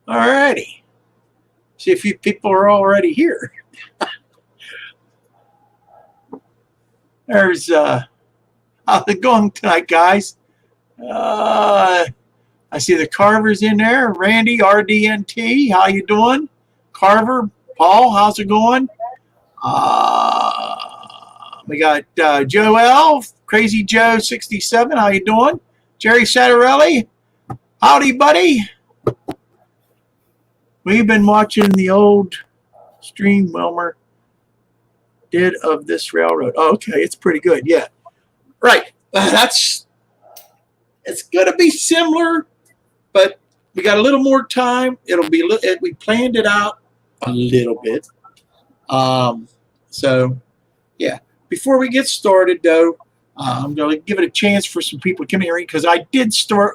All righty. See if you people are already here. There's how's it going tonight, guys? I see the Carver's in there. Randy, RDNT, how you doing? Carver, Paul, how's it going? We got Joel, Crazy Joe 67, how you doing? Jerry Sattarelli, howdy, buddy. We've been watching the old stream Wilmer did of this railroad. Oh, okay, it's pretty good, yeah. Right, it's going to be similar, but we got a little more time. We planned it out a little bit. So, yeah. Before we get started, though, I'm going to give it a chance for some people to come here because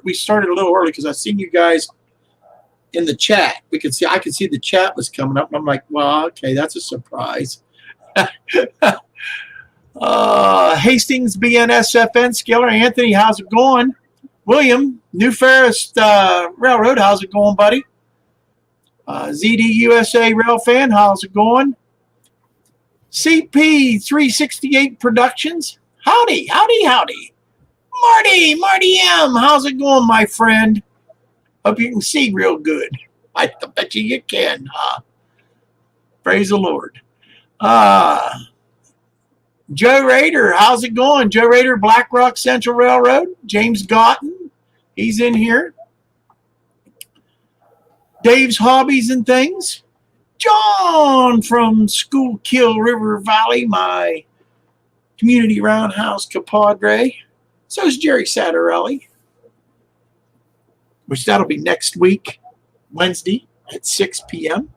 we started a little early because I seen you guys in the chat. I could see the chat was coming up, and I'm like, well, okay, that's a surprise. Hastings, BNSFN, Skiller, Anthony, how's it going? William, New Ferris Railroad, how's it going, buddy? ZD USA Rail Fan, how's it going? CP 368 Productions, howdy. Marty M, how's it going, my friend? Hope you can see real good. I bet you can, huh? Praise the Lord. Joe Rader, how's it going? Joe Rader, Black Rock Central Railroad. James Gotten, he's in here. Dave's Hobbies and Things. John from Schuylkill River Valley, my community roundhouse compadre. So is Jerry Sattarelli, which that'll be next week, Wednesday at 6 p.m.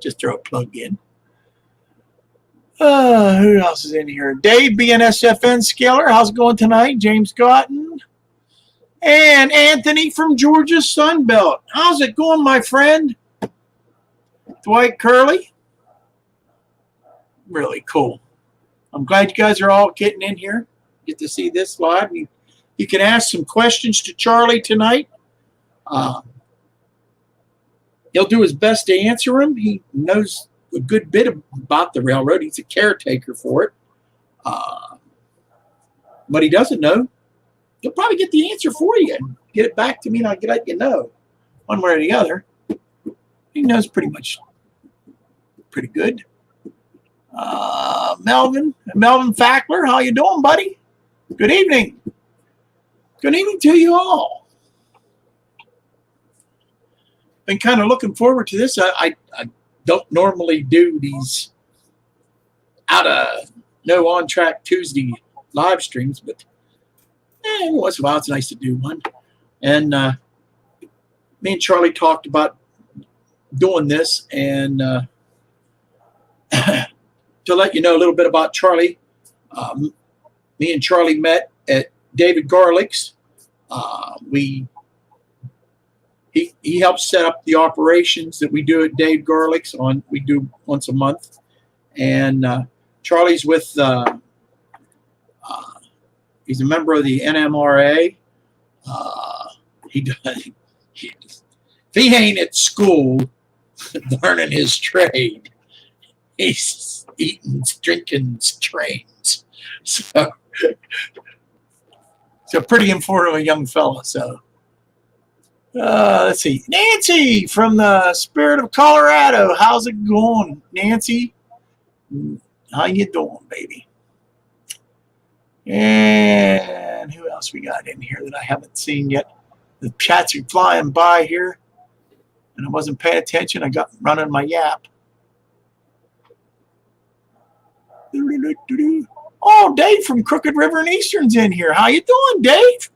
Just throw a plug in. Who else is in here? Dave, BNSFN Skiller, how's it going tonight? James Gotten. And Anthony from Georgia Sunbelt. How's it going, my friend? Dwight Curley. Really cool. I'm glad you guys are all getting in here. Get to see this live. You can ask some questions to Charlie tonight. He'll do his best to answer them. He knows a good bit about the railroad. He's a caretaker for it. What he doesn't know, he'll probably get the answer for you and get it back to me, and I'll let you know one way or the other. He knows pretty good. Melvin Fackler, how you doing, buddy? Good evening. Good evening to you all. Been kind of looking forward to this. I don't normally do these no on track Tuesday live streams, but once in a while it's nice to do one. And me and Charlie talked about doing this, and to let you know a little bit about Charlie, me and Charlie met at David Garlick's. He helps set up the operations that we do at Dave Garlick's. We do once a month, and Charlie's with he's a member of the NMRA. If he ain't at school learning his trade, he's eating, drinking trains. So it's a pretty informative young fella. So let's see. Nancy from the Spirit of Colorado. How's it going, Nancy? How you doing, baby? And who else we got in here that I haven't seen yet? The chats are flying by here, and I wasn't paying attention. I got running my yap. Oh, Dave from Crooked River and Eastern's in here. How you doing, Dave?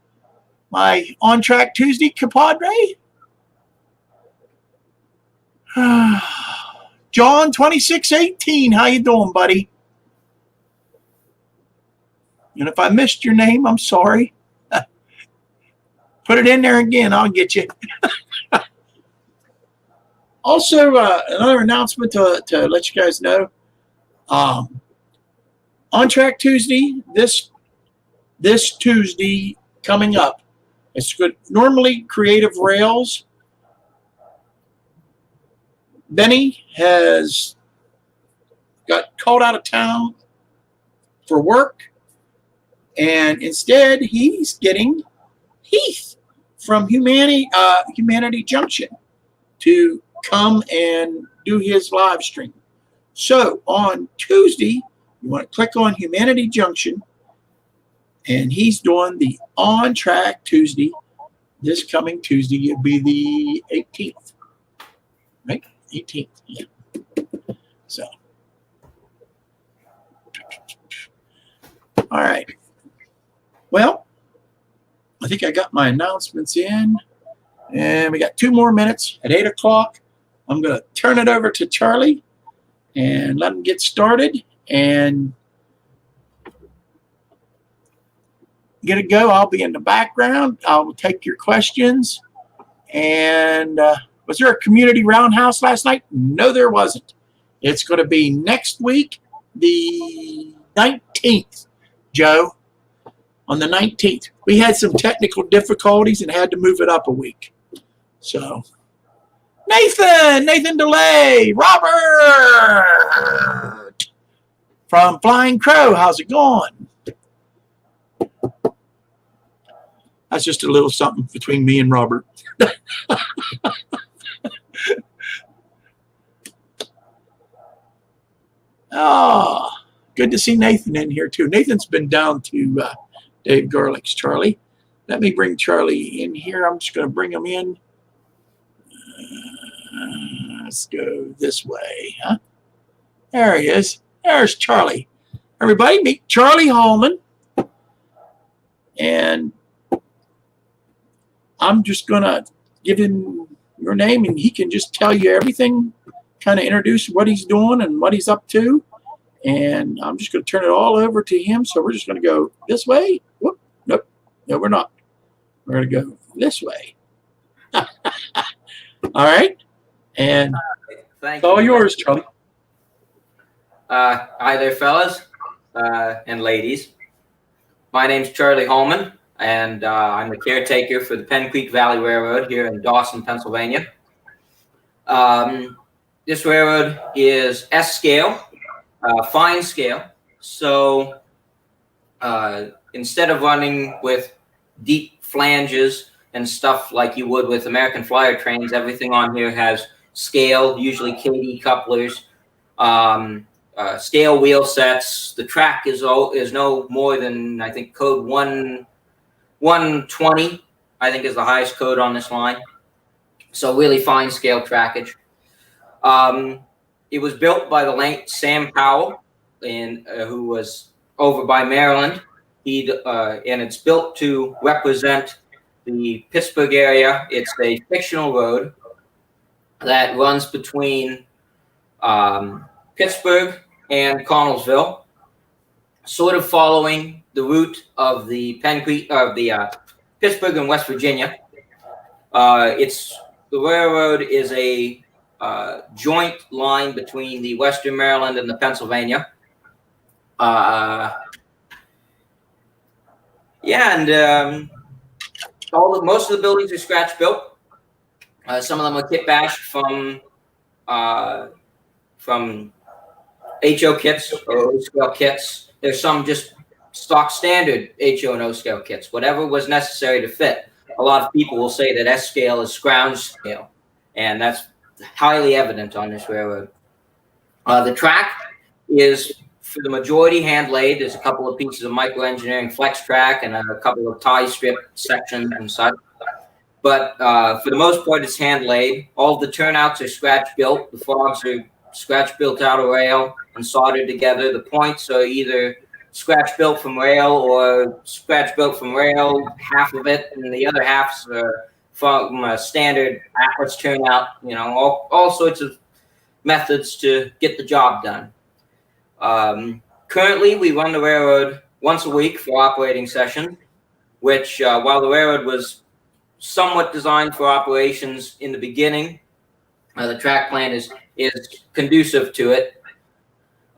My On Track Tuesday compadre. John 2618. How you doing, buddy? And if I missed your name, I'm sorry. Put it in there again. I'll get you. Also, another announcement to let you guys know. On Track Tuesday, this Tuesday coming up, It's good. Normally, Creative Rails. Benny has got called out of town for work, and instead he's getting Heath from Humanity Junction to come and do his live stream. So on Tuesday, you want to click on Humanity Junction, and he's doing the On Track Tuesday. This coming Tuesday, it'll be the 18th, right? 18th, yeah. So, all right. Well, I think I got my announcements in, and we got 2 more minutes at 8 o'clock. I'm going to turn it over to Charlie and let him get started and get it go. I'll be in the background. I'll take your questions. And was there a community roundhouse last night? No, there wasn't. It's going to be next week, the 19th, Joe. On the 19th. We had some technical difficulties and had to move it up a week. So, Nathan DeLay, Robert from Flying Crow, how's it going? That's just a little something between me and Robert. Oh, good to see Nathan in here too. Nathan's been down to Dave Garlick's. Charlie. Let me bring Charlie in here. I'm just going to bring him in. Let's go this way, huh? There he is. There's Charlie. Everybody, meet Charlie Hallman. And I'm just going to give him your name, and he can just tell you everything, kind of introduce what he's doing and what he's up to. And I'm just going to turn it all over to him. So we're just going to go this way. Whoop. Nope. No, we're not. We're going to go this way. All right. And it's all yours, Charlie. Hi there, fellas and ladies. My name's Charlie Hallman, and I'm the caretaker for the Penn Creek Valley Railroad here in Dawson, Pennsylvania. This railroad is S-scale. Fine scale. So instead of running with deep flanges and stuff like you would with American Flyer trains, everything on here has scale, usually KD couplers, scale wheel sets. The track is no more than, I think, code 120, I think, is the highest code on this line. So really fine scale trackage. It was built by the late Sam Powell, who was over by Maryland. And it's built to represent the Pittsburgh area. It's a fictional road that runs between Pittsburgh and Connellsville, sort of following the route of the Pittsburgh and West Virginia. The railroad is a joint line between the Western Maryland and the Pennsylvania. Most of the buildings are scratch built. Some of them are kit bashed from HO kits or O-scale kits. There's some just stock standard HO and O-scale kits, whatever was necessary to fit. A lot of people will say that S-scale is scrounge scale, and that's highly evident on this railroad. The track is, for the majority, hand laid. There's a couple of pieces of microengineering flex track and a couple of tie strip sections and such. But for the most part, it's hand laid. All of the turnouts are scratch built. The frogs are scratch built out of rail and soldered together. The points are either scratch built from rail or scratch built from rail, half of it, and the other half's from a standard Atlas turnout. You know, all sorts of methods to get the job done. Currently, we run the railroad once a week for operating session, which while the railroad was somewhat designed for operations in the beginning, the track plan is conducive to it.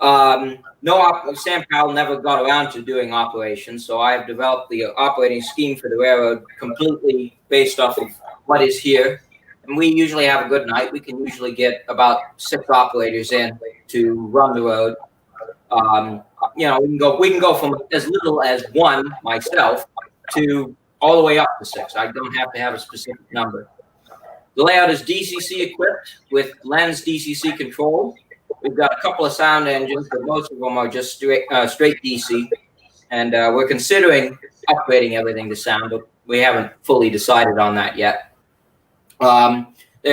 No, Sam Powell never got around to doing operations, so I've developed the operating scheme for the railroad completely based off of what is here. And we usually have a good night. We can usually get about 6 operators in to run the road. We can go from as little as 1 myself to all the way up to 6. I don't have to have a specific number. The layout is DCC equipped with lens DCC control. We've got a couple of sound engines, but most of them are just straight DC. And we're considering upgrading everything to sound, but we haven't fully decided on that yet. There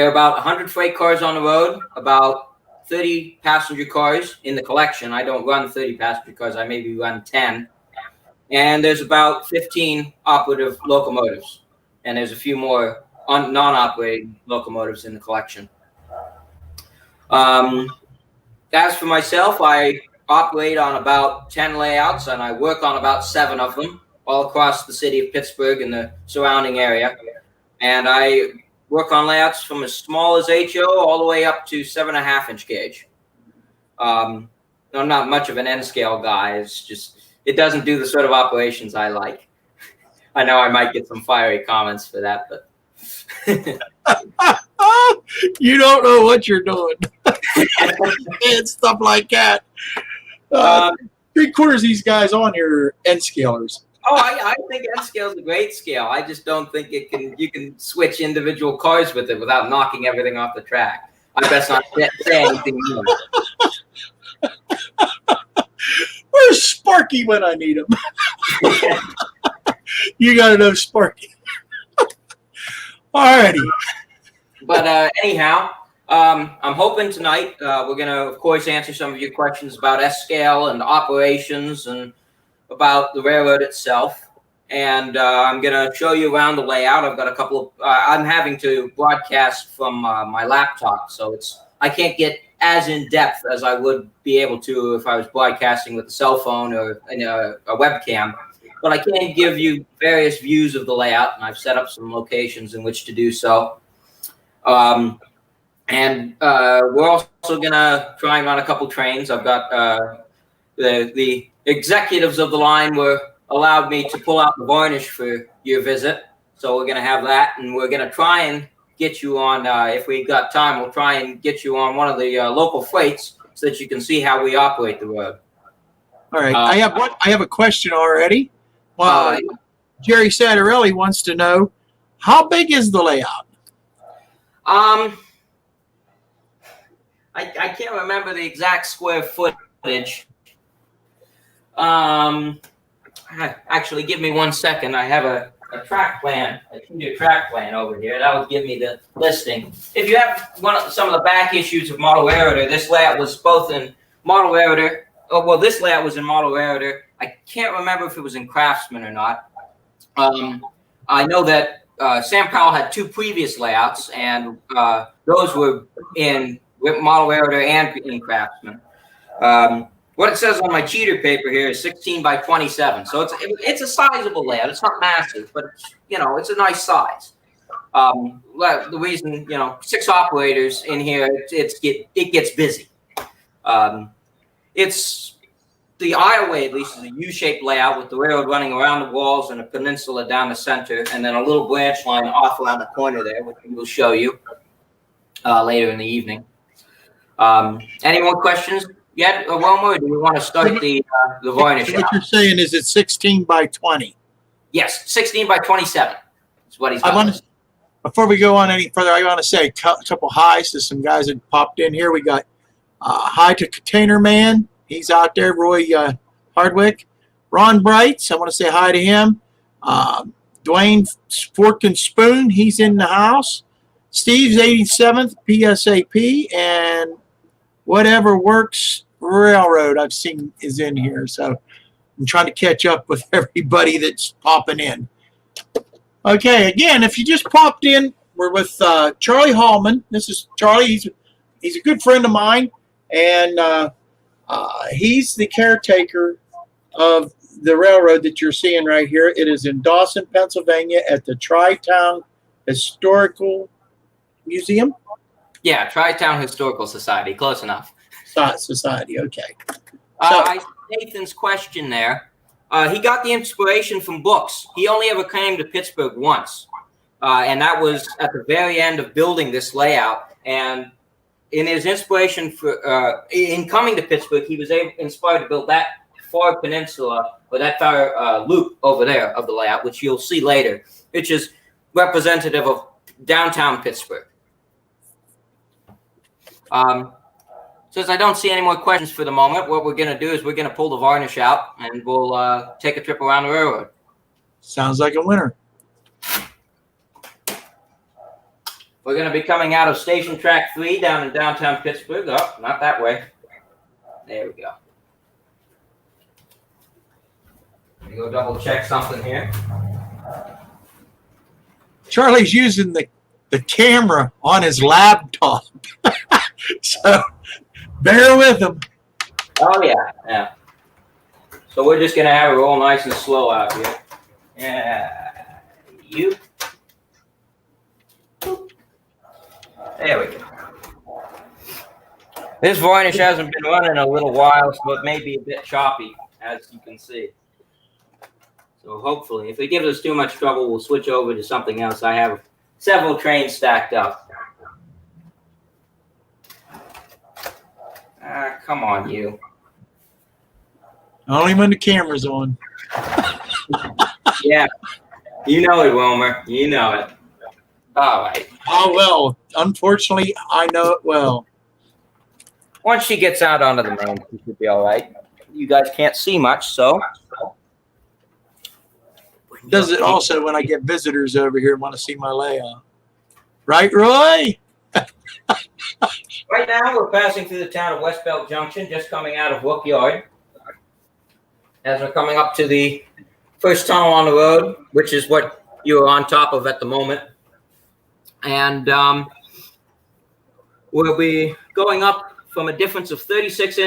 are about 100 freight cars on the road, about 30 passenger cars in the collection. I don't run 30 passenger cars. I maybe run 10. And there's about 15 operative locomotives. And there's a few more non-operating locomotives in the collection. As for myself, I operate on about 10 layouts, and I work on about 7 of them all across the city of Pittsburgh and the surrounding area. And I work on layouts from as small as HO all the way up to 7.5-inch gauge. I'm not much of an N-scale guy. It's just, it doesn't do the sort of operations I like. I know I might get some fiery comments for that, but you don't know what you're doing. And stuff like that. 3/4 of these guys on here are N-scalers. Oh, I think N-scale is a great scale. I just don't think you can switch individual cars with it without knocking everything off the track. I best not say anything more. Where's Sparky when I need him? You got to know Sparky. Alrighty. But anyhow, I'm hoping tonight we're going to, of course, answer some of your questions about S-scale and operations and about the railroad itself. And I'm going to show you around the layout. I've got a couple of, I'm having to broadcast from my laptop, so I can't get as in depth as I would be able to if I was broadcasting with a cell phone or a webcam. But I can give you various views of the layout, and I've set up some locations in which to do so. And we're also going to try and run a couple trains. I've got the executives of the line allowed me to pull out the varnish for your visit. So we're going to have that, and we're going to try and get you on, if we've got time, we'll try and get you on one of the local freights so that you can see how we operate the road. All right. I have a question already. Jerry Sattarelli wants to know, how big is the layout? I can't remember the exact square footage. Actually, give me 1 second. I have a track plan, a 2-year track plan over here. That would give me the listing. If you have some of the back issues of Model Railroader, this layout was both in Model Railroader. Oh, well, this layout was in Model Railroader. I can't remember if it was in Craftsman or not. I know that Sam Powell had 2 previous layouts, and those were in Model Railroader and in Craftsman. What it says on my cheater paper here is 16 by 27. So it's a sizable layout. It's not massive, but it's a nice size. The reason, 6 operators in here, it gets busy. It's the aisleway, at least, is a U-shaped layout with the railroad running around the walls and a peninsula down the center, and then a little branch line off around the corner there, which we will show you later in the evening. Any more questions yet, Wilmer, or do we want to start the varnish? What you're saying is it's 16 by 20. Yes, 16 by 27 is what he's got. Before we go on any further, I want to say a couple highs to some guys that popped in here. We got hi to Container Man. He's out there. Roy Hardwick. Ron Brights, I want to say hi to him. Dwayne Fork and Spoon, he's in the house. Steve's 87th PSAP, and Whatever Works Railroad I've seen is in here. So I'm trying to catch up with everybody that's popping in. Okay, again, if you just popped in, we're with Charlie Hallman. This is Charlie. He's a good friend of mine, and he's the caretaker of the railroad that you're seeing right here. It is in Dawson, Pennsylvania, at the Tri-Town Historical Museum. Yeah, Tri-Town Historical Society. Close enough. Society. Okay. I see Nathan's question there. He got the inspiration from books. He only ever came to Pittsburgh once, and that was at the very end of building this layout. And in his inspiration for in coming to Pittsburgh, he was inspired to build that far peninsula, or that far loop over there of the layout, which you'll see later, which is representative of downtown Pittsburgh. Since I don't see any more questions for the moment, what we're going to do is we're going to pull the varnish out, and we'll take a trip around the railroad. Sounds like a winner. We're going to be coming out of Station Track 3 down in downtown Pittsburgh. Oh, not that way. There we go. Let me go double check something here. Charlie's using the camera on his laptop. So bear with him. Oh, yeah. So we're just going to have it roll nice and slow out here. Yeah. You. There we go. This varnish hasn't been running a little while, so it may be a bit choppy, as you can see. So hopefully, if it gives us too much trouble, we'll switch over to something else. I have several trains stacked up. Come on, you. Only when the camera's on. Yeah. You know it, Wilmer. You know it. All right. Oh, well, unfortunately, I know it well. Once she gets out onto the main, she should be all right. You guys can't see much, so. Does it also when I get visitors over here and want to see my layout. Right, Roy? Right now, we're passing through the town of West Belt Junction, just coming out of Wook Yard. As we're coming up to the first tunnel on the road, which is what you're on top of at the moment. And we'll be going up from a difference of 36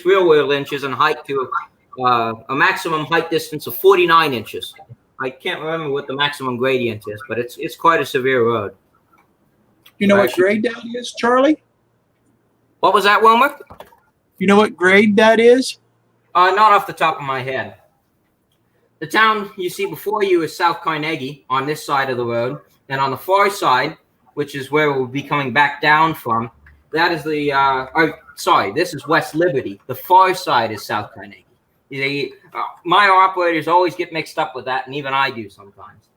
real world inches in height to a maximum height distance of 49 inches. I can't remember what the maximum gradient is, but it's quite a severe road. You know what grade that is, Charlie? What was that, Wilmer? You know what grade that is? Not off the top of my head. The town you see before you is South Carnegie on this side of the road. And on the far side, which is where we'll be coming back down from, that is this is West Liberty. The far side is South Carnegie. My operators always get mixed up with that, and even I do sometimes.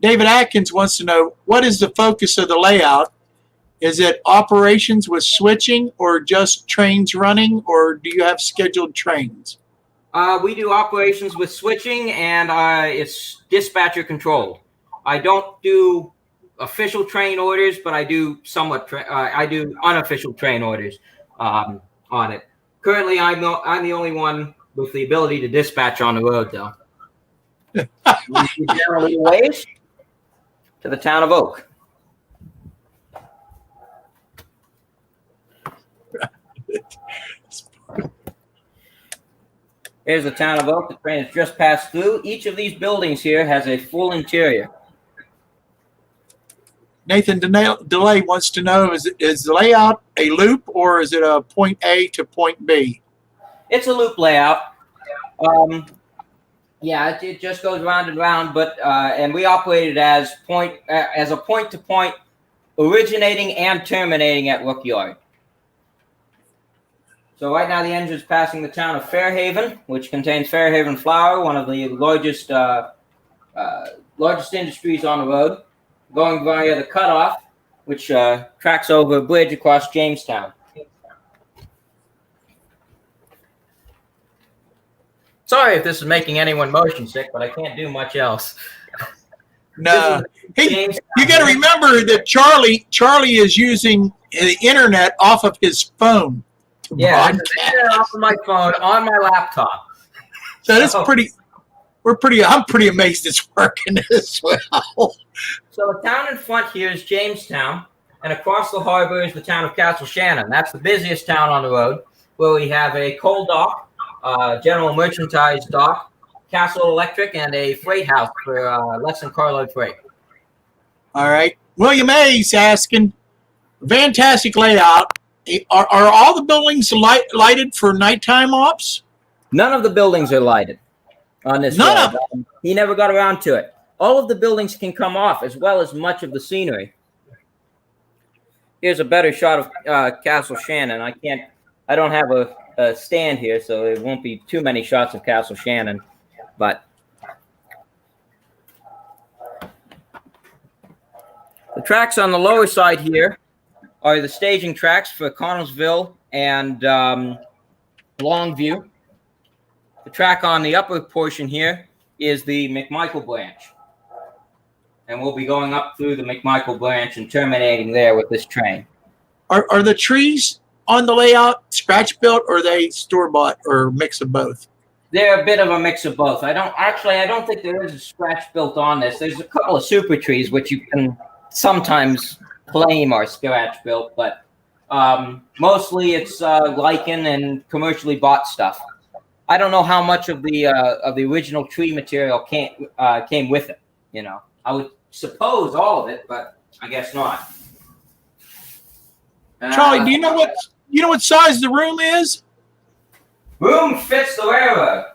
David Atkins wants to know, what is the focus of the layout? Is it operations with switching or just trains running, or do you have scheduled trains? We do operations with switching, and it's dispatcher controlled. I don't do official train orders, but I do I do unofficial train orders on it. Currently, I'm the only one with the ability to dispatch on the road, though. We generally ways to the town of Oak. Here's the town of Oak. The train has just passed through. Each of these buildings here has a full interior. Nathan DeLay wants to know, is the layout a loop or is it a point A to point B? It's a loop layout. Yeah, it just goes round and round, but and we operate it as a point-to-point, originating and terminating at Wook Yard. So right now the engine is passing the town of Fairhaven, which contains Fairhaven Flour, one of the largest industries on the road, going via the cutoff, which tracks over a bridge across Jamestown. Sorry if this is making anyone motion sick, but I can't do much else. No, you got to remember that Charlie is using the internet off of his phone. Yeah, off of my phone on my laptop. So that's pretty. I'm pretty amazed it's working as well. So the town in front here is Jamestown, and across the harbor is the town of Castle Shannon. That's the busiest town on the road, where we have a coal dock, general merchandise dock, Castle Electric, and a freight house for less than carload freight. All right. William A.'s asking, Fantastic layout. Are all the buildings lighted for nighttime ops? None of the buildings are lighted on this None road. of them. He never got around to it. All of the buildings can come off, as well as much of the scenery. Here's a better shot of Castle Shannon. I don't have a stand here, so it won't be too many shots of Castle Shannon, but the tracks on the lower side here are the staging tracks for Connellsville and Longview. The track on the upper portion here is the McMichael branch. And we'll be going up through the McMichael branch and terminating there with this train. Are the trees on the layout scratch built, or are they store bought, or a mix of both? They're a bit of a mix of both. I don't think there is a scratch built on this. There's a couple of super trees which you can sometimes claim are scratch built, but mostly it's lichen and commercially bought stuff. I don't know how much of the original tree material came with it. You know, I would suppose all of it, but I guess not. Charlie, do you know what size the room is? Room fits the railroad.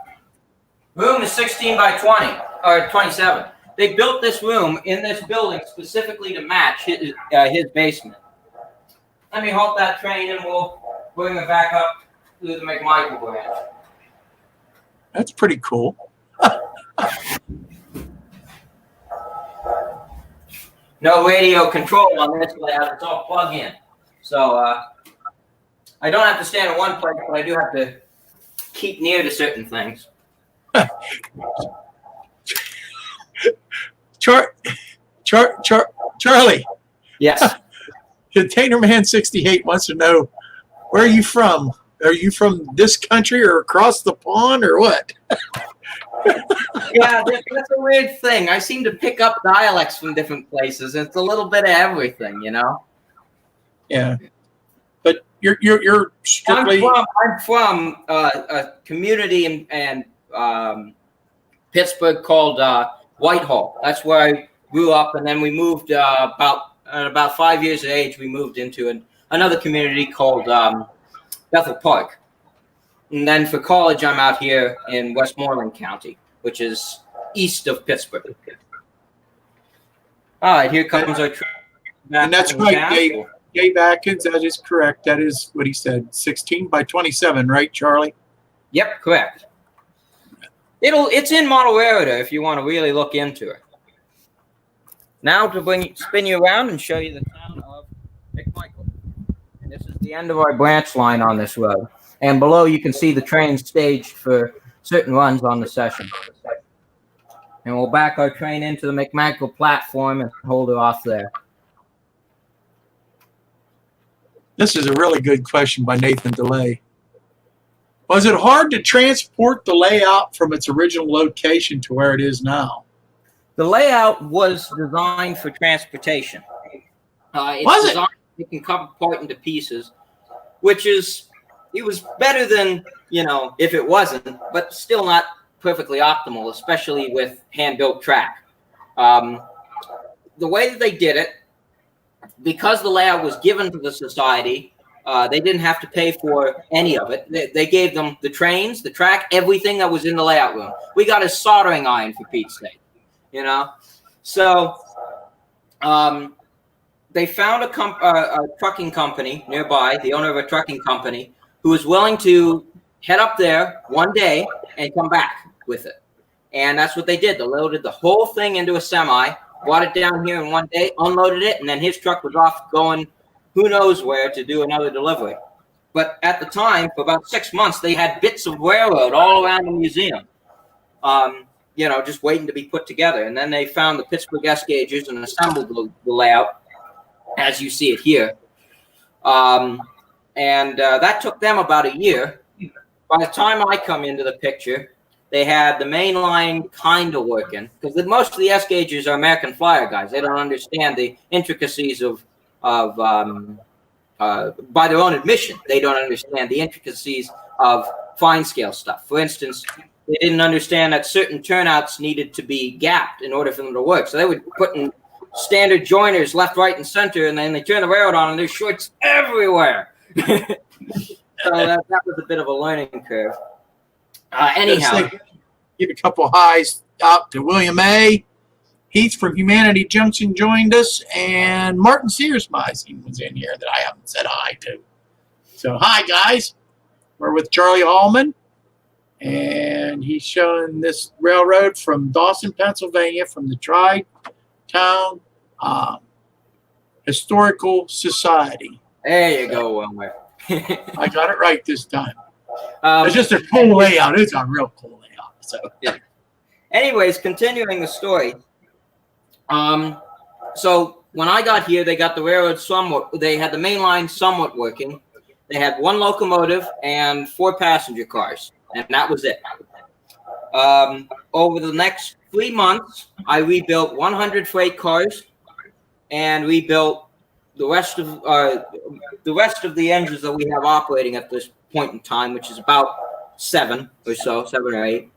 Room is 16 by 20 or 27. They built this room in this building specifically to match his basement. Let me halt that train and we'll bring it back up through the McMichael branch. That's pretty cool. No radio control on this layout. It's all plug-in. So I don't have to stand in one place, but I do have to keep near to certain things. Charlie. Yes. Container Man 68 wants to know, where are you from? Are you from this country or across the pond or what? Yeah, that's a weird thing. I seem to pick up dialects from different places. It's a little bit of everything, you know. Yeah, but you're strictly. I'm from a community in Pittsburgh called Whitehall. That's where I grew up, and then we moved about 5 years of age. We moved into another community called Bethel Park, and then for college, I'm out here in Westmoreland County, which is east of Pittsburgh. All right, here comes our train. And that's right, Dave Atkins. That is correct. That is what he said. 16 by 27, right, Charlie? Yep, correct. It's in model railroad if you want to really look into it. Now to spin you around and show you the town of McMichael. And this is the end of our branch line on this road. And below you can see the train staged for certain runs on the session. And we'll back our train into the McMichael platform and hold it off there. This is a really good question by Nathan DeLay. Was it hard to transport the layout from its original location to where it is now? The layout was designed for transportation. It can come apart into pieces, it was better than, if it wasn't, but still not perfectly optimal, especially with hand-built track. The way that they did it, because the layout was given to the society, they didn't have to pay for any of it. They gave them the trains, the track, everything that was in the layout room. We got a soldering iron, for Pete's sake, So they found a trucking company nearby, the owner of a trucking company, who was willing to head up there one day and come back with it. And that's what they did. They loaded the whole thing into a semi, brought it down here in one day, unloaded it, and then his truck was off going who knows where to do another delivery. But at the time, for about 6 months, they had bits of railroad all around the museum, just waiting to be put together. And then they found the Pittsburgh S gauges and assembled the layout, as you see it here. That took them about a year. By the time I come into the picture, they had the main line kind of working, because most of the S gauges are American Flyer guys. They don't understand the intricacies of by their own admission, they don't understand the intricacies of fine scale stuff. For instance, they didn't understand that certain turnouts needed to be gapped in order for them to work. So they would put in standard joiners left, right, and center, and then they turn the railroad on, and there's shorts everywhere. So that was a bit of a learning curve. Anyhow, give a couple highs out to William A. Heath from Humanity Junction joined us, and Martin Searsmeising was in here that I haven't said hi to. So hi guys, we're with Charlie Hallman, and he's showing this railroad from Dawson, Pennsylvania, from the Tri-Town Historical Society. There you go, Wilmer. I got it right this time. It's just a cool layout. It's a real cool layout. So, yeah. Anyways, continuing the story. So when I got here, they got the railroad somewhat. They had the main line somewhat working. They had 1 locomotive and 4 passenger cars, and that was it. Over the next 3 months, I rebuilt 100 freight cars, and rebuilt the rest of the engines that we have operating at this point in time, which is about 7 or 8.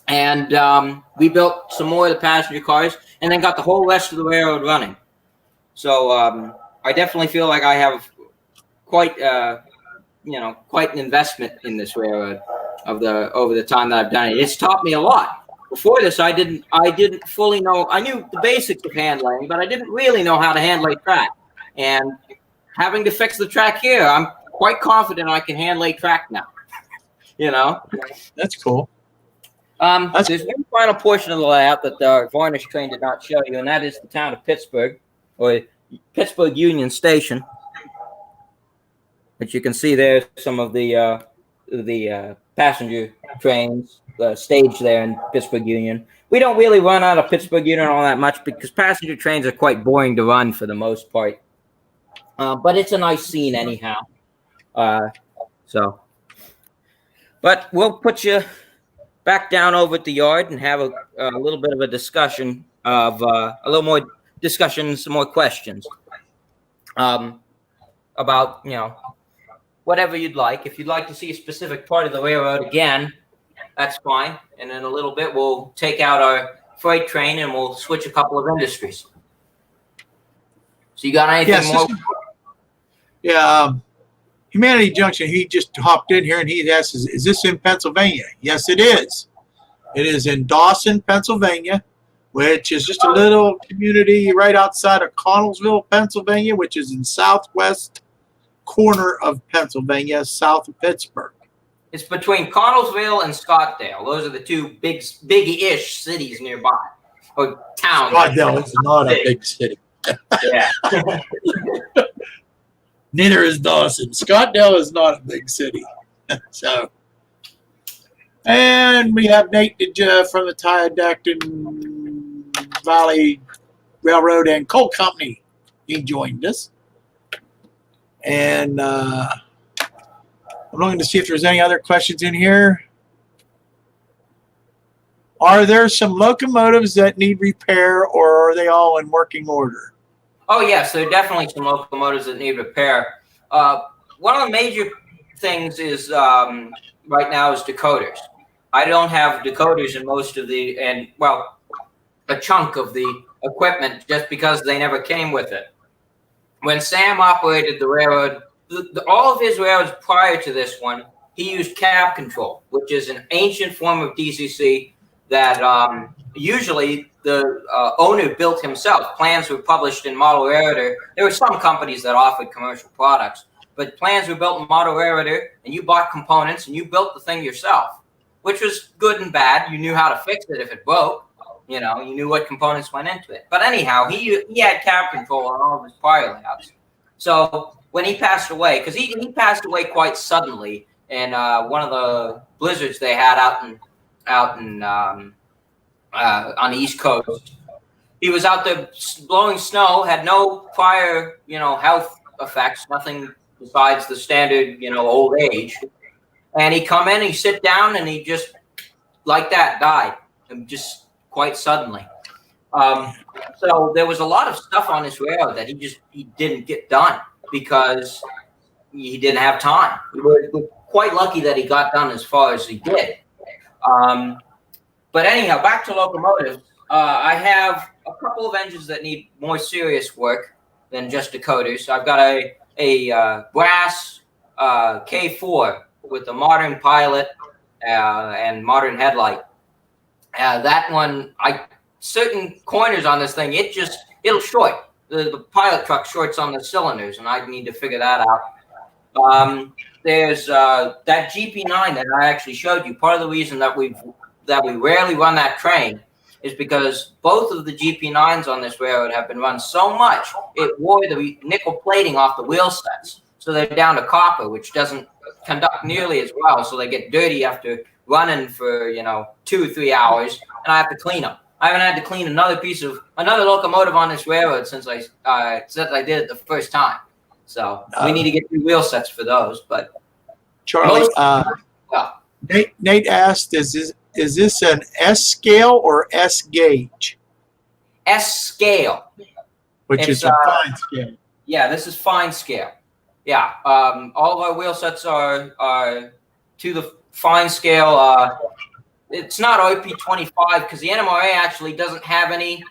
And we built some more of the passenger cars, and then got the whole rest of the railroad running. So I definitely feel like I have quite an investment in this railroad over the time that I've done it. It's taught me a lot. Before this, I didn't fully know. I knew the basics of handling, but I didn't really know how to handle a track. And having to fix the track here, I'm quite confident I can handle a track now. That's cool. There's one final portion of the layout that the varnish train did not show you, and that is the town of Pittsburgh, or Pittsburgh Union Station. But you can see there some of the passenger trains staged there in Pittsburgh Union. We don't really run out of Pittsburgh Union all that much because passenger trains are quite boring to run for the most part. But it's a nice scene anyhow. But we'll put you back down over at the yard and have a little bit of a discussion of some more questions about whatever you'd like. If you'd like to see a specific part of the railroad again, that's fine. And in a little bit, we'll take out our freight train and we'll switch a couple of industries. So you got anything more? Yeah. Humanity Junction, he just hopped in here and he asks, is this in Pennsylvania? Yes, it is. It is in Dawson, Pennsylvania, which is just a little community right outside of Connellsville, Pennsylvania, which is in southwest corner of Pennsylvania, south of Pittsburgh. It's between Connellsville and Scottsdale. Those are the two big-ish cities nearby, or towns. Scottsdale is not a big city. Yeah. Neither is Dawson. Scottsdale is not a big city. So, and we have Nate from the Tiadacton Valley Railroad and Coal Company. He joined us. And I'm looking to see if there's any other questions in here. Are there some locomotives that need repair, or are they all in working order? Oh, yes, there are definitely some locomotives that need repair. One of the major things is right now is decoders. I don't have decoders in most of a chunk of the equipment just because they never came with it. When Sam operated the railroad, all of his railroads prior to this one, he used cab control, which is an ancient form of DCC that usually the owner built himself. Plans were published in Model Railroader. There were some companies that offered commercial products, but plans were built in Model Railroader, and you bought components, and you built the thing yourself, which was good and bad. You knew how to fix it if it broke. You knew what components went into it. But anyhow, he had cab control on all of his prior layouts. So when he passed away, because he passed away quite suddenly in one of the blizzards they had out in on the East Coast. He was out there blowing snow, had no prior, health effects, nothing besides the standard, old age. And he come in, he sit down, and he just, like that, died, and just quite suddenly. So there was a lot of stuff on this railroad that he didn't get done because he didn't have time. We're quite lucky that he got done as far as he did. But anyhow, back to locomotives. I have a couple of engines that need more serious work than just decoders. I've got a brass K4 with a modern pilot and modern headlight. That one, certain corners on this thing, it'll short. The pilot truck shorts on the cylinders, and I need to figure that out. There's that GP9 that I actually showed you. Part of the reason that we rarely run that train is because both of the GP9s on this railroad have been run so much it wore the nickel plating off the wheel sets, so they're down to copper, which doesn't conduct nearly as well. So they get dirty after running for 2 or 3 hours, and I have to clean them. I haven't had to clean another locomotive on this railroad since I did it the first time. So we need to get new wheel sets for those. But Charlie, Nate asked, is this an S scale or S gauge? S scale, which is a fine scale. Yeah, this is fine scale. Yeah, all of our wheel sets are to the fine scale. It's not OP25 because the NMRA actually doesn't have any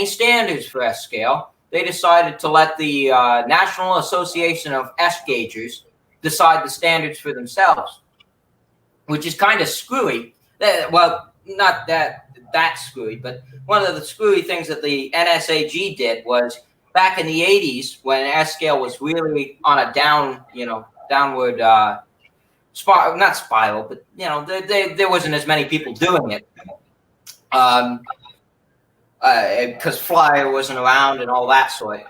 standards for S scale. They decided to let the National Association of S gaugers decide the standards for themselves, which is kind of screwy. Well, not that screwy, but one of the screwy things that the NSAG did was back in the 80s when S scale was really on a downward not spiral, but there wasn't as many people doing it because Flyer wasn't around and all that sort.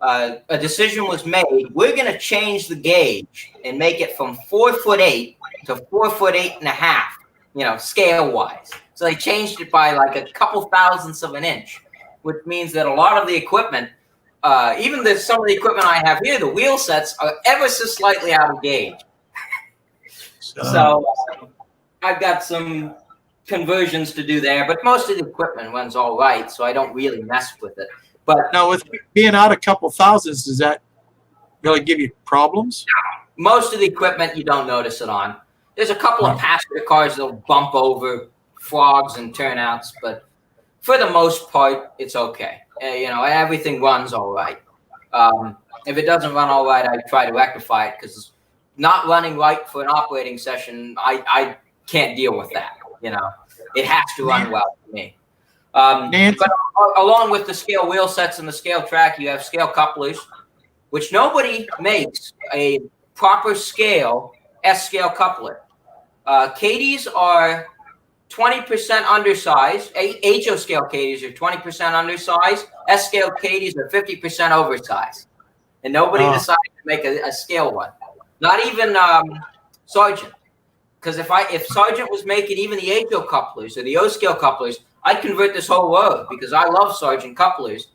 A decision was made. We're going to change the gauge and make it from 4'8" to 4'8.5", scale wise. So they changed it by like a couple thousandths of an inch, which means that a lot of the equipment, even some of the equipment I have here, the wheel sets are ever so slightly out of gauge. So I've got some conversions to do there, but most of the equipment runs all right, so I don't really mess with it. But now, with being out a couple thousandths, does that really give you problems? Most of the equipment you don't notice it on. There's a couple of passenger cars that'll bump over frogs and turnouts, but for the most part, it's okay. Everything runs all right. If it doesn't run all right, I try to rectify it because not running right for an operating session, I can't deal with that. It has to run well for me. But along with the scale wheel sets and the scale track, you have scale couplers, which nobody makes a proper scale S scale coupler. Cadies are 20% undersized. HO scale Cadies are 20% undersized. S scale Cadies are 50% oversized. And nobody decided to make a scale one. Not even Sargent. Because if Sargent was making even the HO couplers or the O scale couplers, I'd convert this whole road because I love Sargent couplers,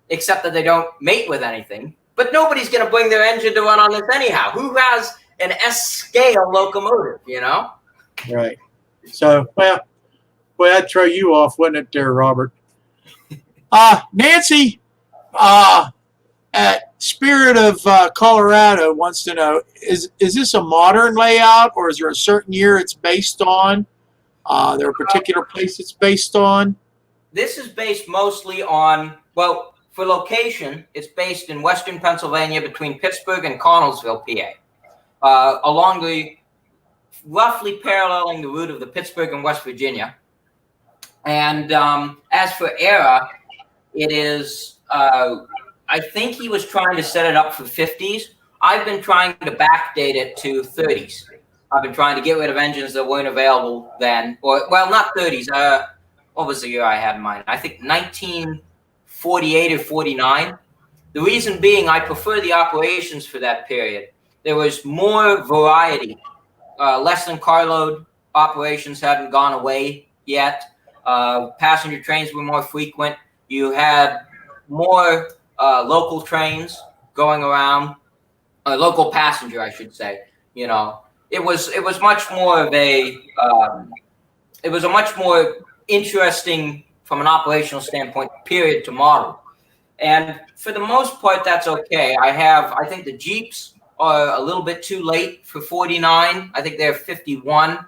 except that they don't mate with anything. But nobody's going to bring their engine to run on this anyhow. Who has an S scale locomotive, Right. So, well, boy, I'd throw you off, wouldn't it, there, Robert? Nancy, at Spirit of Colorado wants to know, is this a modern layout, or is there a certain year it's based on? There a particular place it's based on? This is based mostly on, well, for location, it's based in western Pennsylvania between Pittsburgh and Connellsville, PA, along the roughly paralleling the route of the Pittsburgh and West Virginia. And as for era, it is, I think he was trying to set it up for 50s. I've been trying to backdate it to 30s. I've been trying to get rid of engines that weren't available then, or, well, not 30s. What was the year I had in mind? I think 1948 or 49. The reason being, I prefer the operations for that period. There was more variety. Less than carload operations hadn't gone away yet. Passenger trains were more frequent. You had more local trains going around, local passenger, I should say. It was much more of a much more interesting from an operational standpoint period to model. And for the most part, that's okay. I think the Jeeps are a little bit too late for 49. I think they're 51.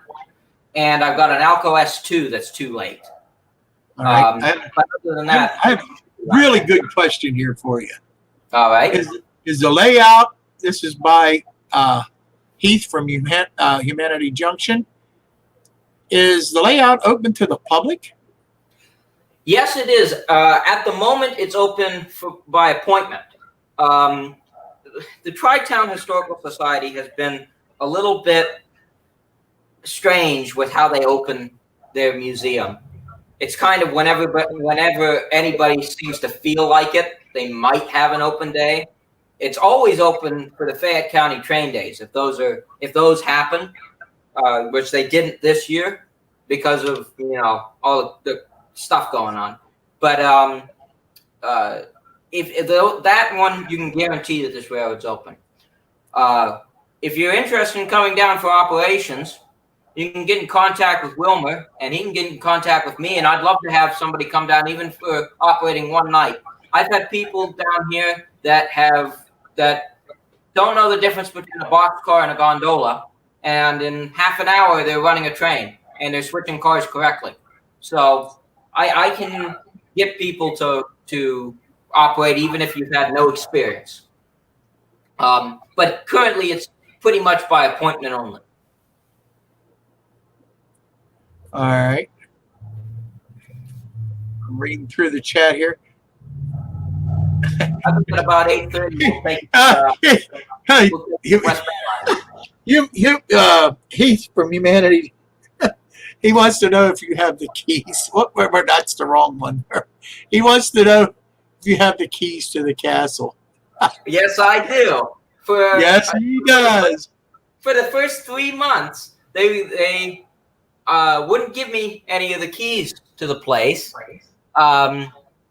And I've got an Alco S2 that's too late. All right. But other than that, I have a really good question here for you. all right. Is the layout? This is by Heath from Humanity Junction. Is the layout open to the public? Yes, it is. At the moment, it's open by appointment. The Tri-Town Historical Society has been a little bit strange with how they open their museum. It's kind of whenever anybody seems to feel like it, they might have an open day. It's always open for the Fayette County Train Days if those happen, which they didn't this year because of all the stuff going on. But if that one, you can guarantee that this railroad's open. If you're interested in coming down for operations, you can get in contact with Wilmer, and he can get in contact with me, and I'd love to have somebody come down even for operating one night. I've had people down here that don't know the difference between a boxcar and a gondola, and in half an hour they're running a train, and they're switching cars correctly. So I can get people to operate even if you've had no experience. But currently it's pretty much by appointment only. All right. I'm reading through the chat here. I think at about 8:30 we'll take Heath from Humanity. He wants to know if you have the keys. Whatever, that's the wrong one. He wants to know if you have the keys to the castle. Yes, I do. Yes, he does. For the first 3 months, they wouldn't give me any of the keys to the place,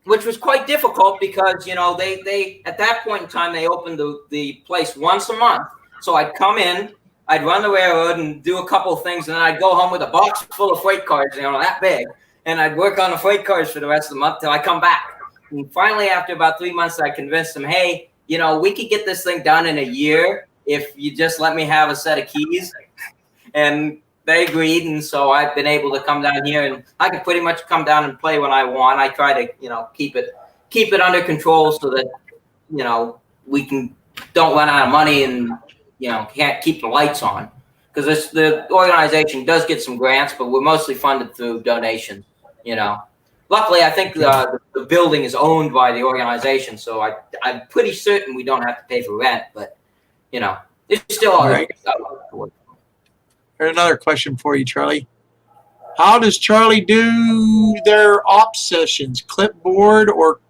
which was quite difficult because they at that point in time they opened the place once a month. So I'd come in, I'd run the railroad and do a couple of things, and then I'd go home with a box full of freight cars, that big, and I'd work on the freight cars for the rest of the month till I come back. And finally, after about 3 months, I convinced them, hey, we could get this thing done in a year if you just let me have a set of keys. And they agreed, and so I've been able to come down here, and I can pretty much come down and play when I want. I try to, keep it under control so that, we don't run out of money and, can't keep the lights on. Because the organization does get some grants, but we're mostly funded through donations, Luckily, I think the building is owned by the organization, so I'm pretty certain we don't have to pay for rent, but, it's still all right. Here's another question for you, Charlie. How does Charlie do their ops sessions? Clipboard or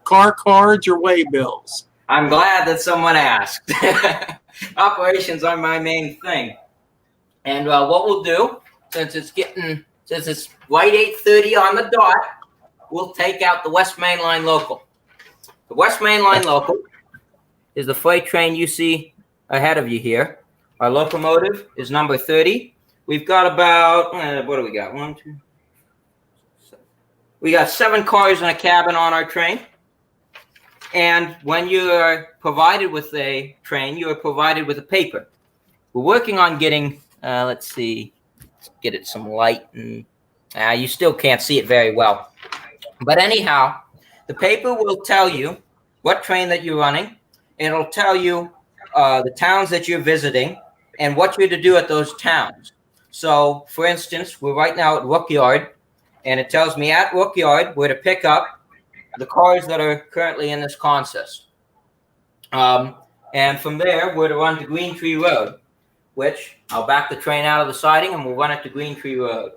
car cards or waybills? I'm glad that someone asked. Operations are my main thing. And what we'll do, since it's right 8:30 on the dot, we'll take out the West Main Line Local. The West Main Line Local is the freight train you see ahead of you here. Our locomotive is number 30. We've got about, what do we got? 1, 2, 7. We got 7 cars in a cabin on our train. And when you are provided with a train, you are provided with a paper. We're working on getting, let's see, let's get it some light. And you still can't see it very well. But anyhow, the paper will tell you what train that you're running. It'll tell you the towns that you're visiting and what you're to do at those towns. So, for instance, we're right now at Rook Yard, and it tells me at Rook Yard where to pick up the cars that are currently in this consist. And from there, we're to run to Green Tree Road, which I'll back the train out of the siding and we'll run it to Green Tree Road.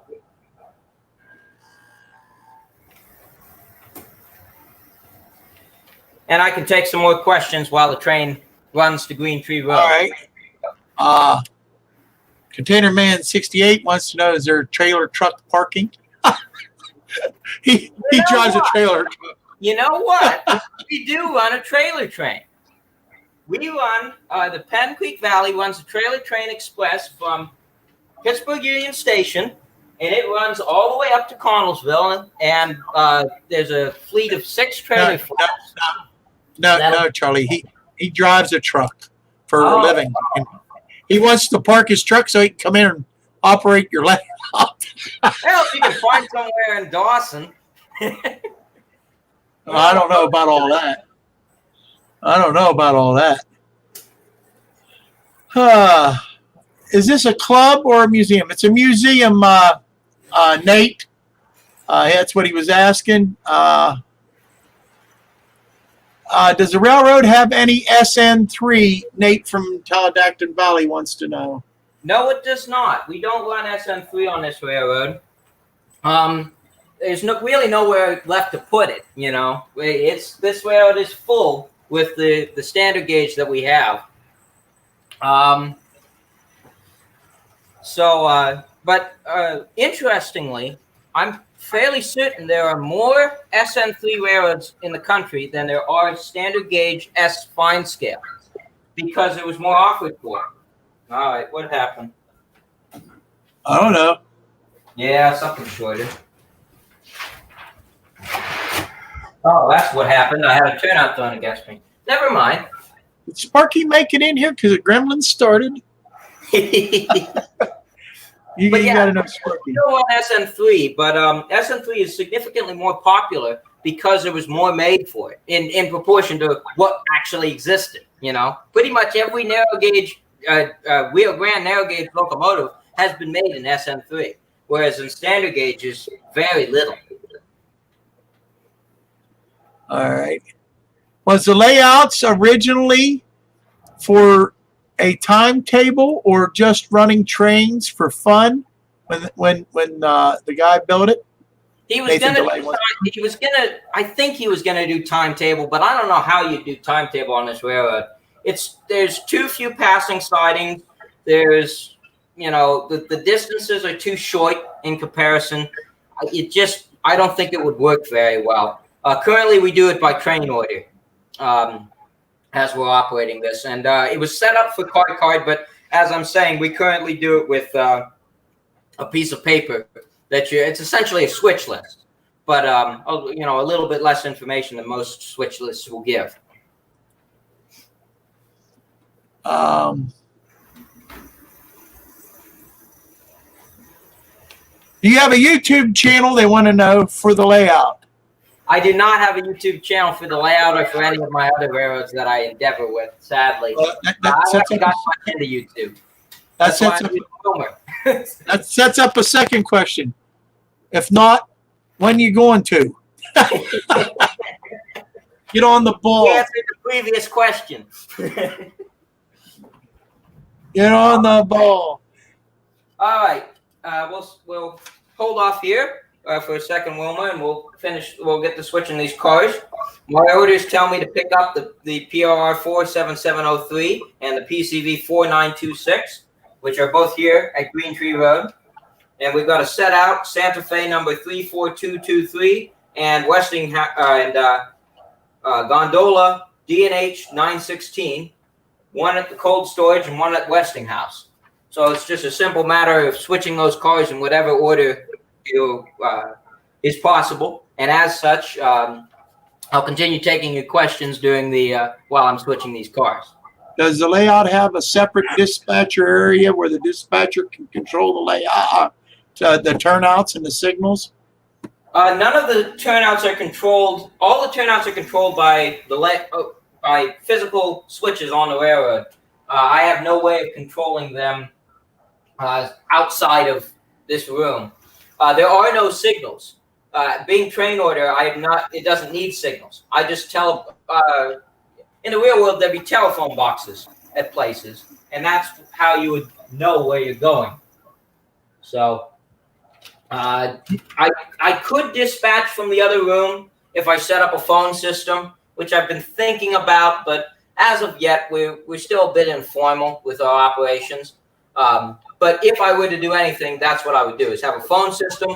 And I can take some more questions while the train runs to Green Tree Road. All right. Container Man 68 wants to know, is there trailer truck parking? he drives a trailer truck. You know what? We do run a trailer train. We run, the Penn Creek Valley runs a trailer train express from Pittsburgh Union Station, and it runs all the way up to Connellsville, and there's a fleet of 6 trailer flaps. No, Charlie. He drives a truck for a living. And he wants to park his truck so he can come in and operate your laptop. Well, if you can find somewhere in Dawson I don't know about all that. Is this a club or a museum? It's a museum, Nate. That's what he was asking. Does the railroad have any SN3? Nate from Taladacton Valley wants to know. No, it does not. We don't run SN3 on this railroad. There's really nowhere left to put it. You know, this railroad is full with the standard gauge that we have. But interestingly, I'm fairly certain there are more SN3 railroads in the country than there are standard gauge S fine scale because it was more offered for. All right, what happened? I don't know. Yeah, something shorted. Oh, that's what happened. I had a turnout thrown against me. Never mind. Did Sparky make it in here because the gremlin started? You got to know Sparky. We don't want SN3, but SN3 is significantly more popular because there was more made for it in proportion to what actually existed. You know, pretty much every narrow gauge, Rio Grande narrow gauge locomotive has been made in SN3, whereas in standard gauge is very little. All right. Was the layouts originally for a timetable or just running trains for fun when the guy built it? I think he was gonna do timetable, but I don't know how you do timetable on this railroad. There's too few passing sidings. There's, you know, the distances are too short in comparison. I don't think it would work very well. Currently, we do it by train order as we're operating this, and it was set up for card, but as I'm saying, we currently do it with a piece of paper it's essentially a switch list, but you know, a little bit less information than most switch lists will give. Do you have a YouTube channel? They want to know for the layout. I do not have a YouTube channel for the layout or for any of my other railroads that I endeavor with, sadly. I haven't got much into YouTube. That sets up a second question. If not, when are you going to? Get on the ball. You answered the previous question. Get on the ball. All right. We'll hold off here for a second, Wilma, and we'll get to switching these cars. My orders tell me to pick up the PRR 47703 and the PCV 4926, which are both here at Green Tree Road. And we've got a set out Santa Fe number 34223 and Gondola D&H 916, one at the cold storage and one at Westinghouse. So it's just a simple matter of switching those cars in whatever order is possible. And as such, I'll continue taking your questions during while I'm switching these cars. Does the layout have a separate dispatcher area where the dispatcher can control the layout, the turnouts and the signals? None of the turnouts are controlled. All the turnouts are controlled by by physical switches on the railroad. I have no way of controlling them outside of this room. There are no signals. Being train order, it doesn't need signals. I just tell, in the real world, there'd be telephone boxes at places, and that's how you would know where you're going. So, I could dispatch from the other room if I set up a phone system, which I've been thinking about, but as of yet, we're still a bit informal with our operations. But if I were to do anything, that's what I would do, is have a phone system.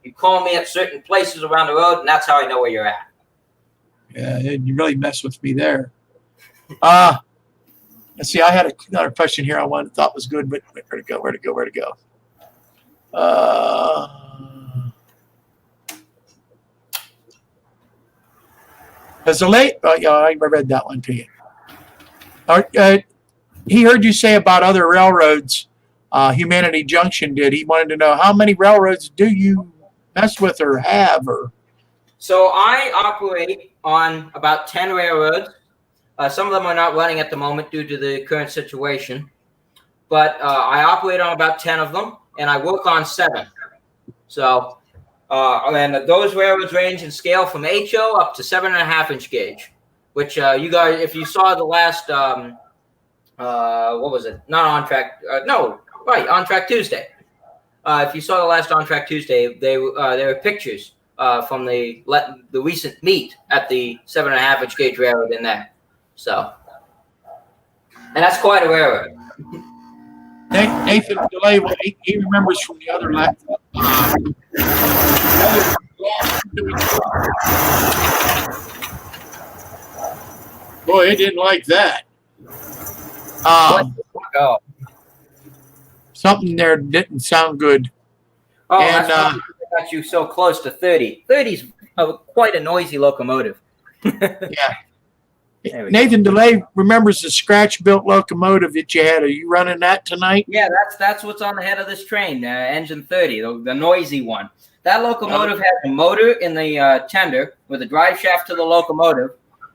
You call me at certain places around the road, and that's how I know where you're at. Yeah, you really messed with me there. Let's see, I had another question here I thought was good, but where to go? As a late, yeah, I read that one to you. He heard you say about other railroads. Humanity Junction did. He wanted to know how many railroads do you mess with or have, or So I operate on about 10 railroads. Some of them are not running at the moment due to the current situation. But I operate on about 10 of them, and I work on 7. So, and those railroads range in scale from HO up to 7.5-inch gauge, which you guys, if you saw the last, what was it? Not On Track. No, right, On Track Tuesday. If you saw the last On Track Tuesday, there were pictures from the recent meet at the 7.5-inch gauge railroad in there. So, and that's quite a railroad. Nathan DeLay, he remembers from the other lap. Boy, it didn't like that. Something there didn't sound good. Oh, and that's got you so close to 30. 30's quite a noisy locomotive. Yeah. Nathan DeLay remembers the scratch-built locomotive that you had. Are you running that tonight? Yeah, that's what's on the head of this train, engine 30, the noisy one. That locomotive has a motor in the tender with a drive shaft to the locomotive,